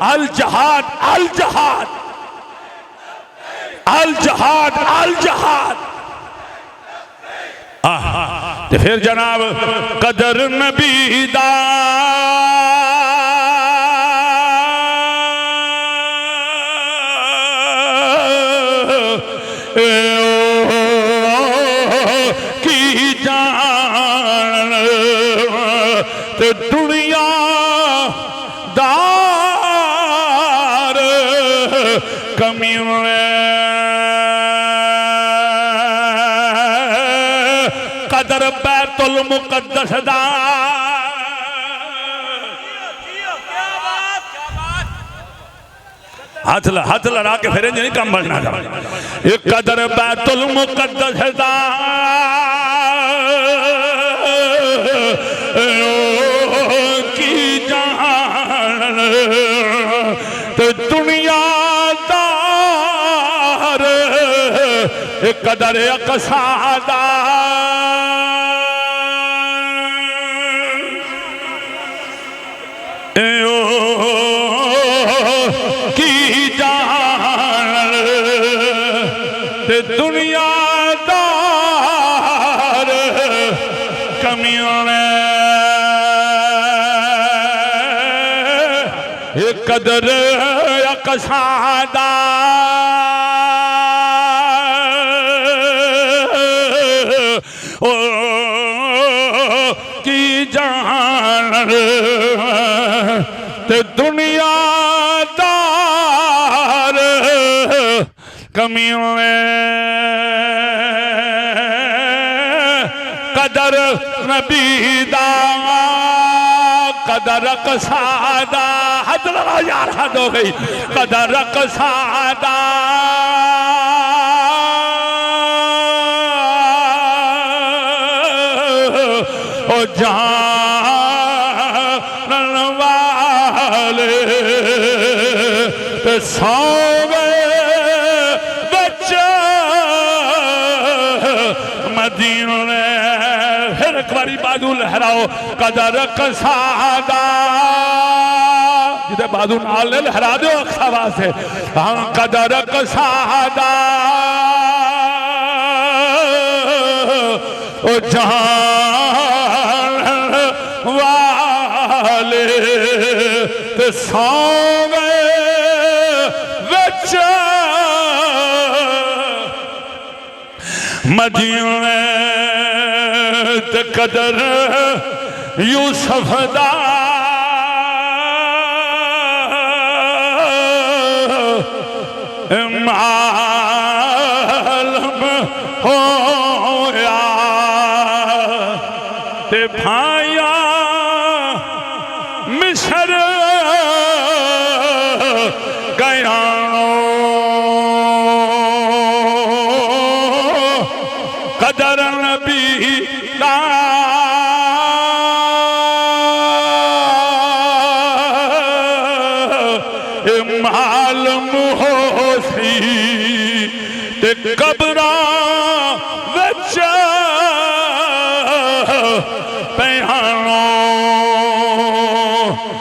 अल जहाद अल जहाद अल जहाद अल जहाद। तो फिर जनाब कदर नबी दा की जान ते दुनिया दार कमी कदर बैतुल मुकद्दस दा हाथ लड़ा के फिर नहीं काम बनना था। एक कदर बैतुल मुकद्दस दा की जान तो दुनिया दार एक कदर अकसादा की जान ते दुनियादार कमियों ने एक कदर अकसादा ओ की जान ते दुनियादार कमियों में कदर नबी दा कदर कसादा हद लगा यार हद हो गई कदर कसादा ओ जान वाले ते सौ मदीने फिर एक बारी बाजू लहराओ कदर कसादा जिधे बाजू नाल लहरा दो अक्सा से हम कदर कसादा ओ जान वाले ते सौ मदीने ते कदर यूसुफ दा मालूम होया ते भाया मिस्र गया कदर नबी दा मालूम हो सी ते कब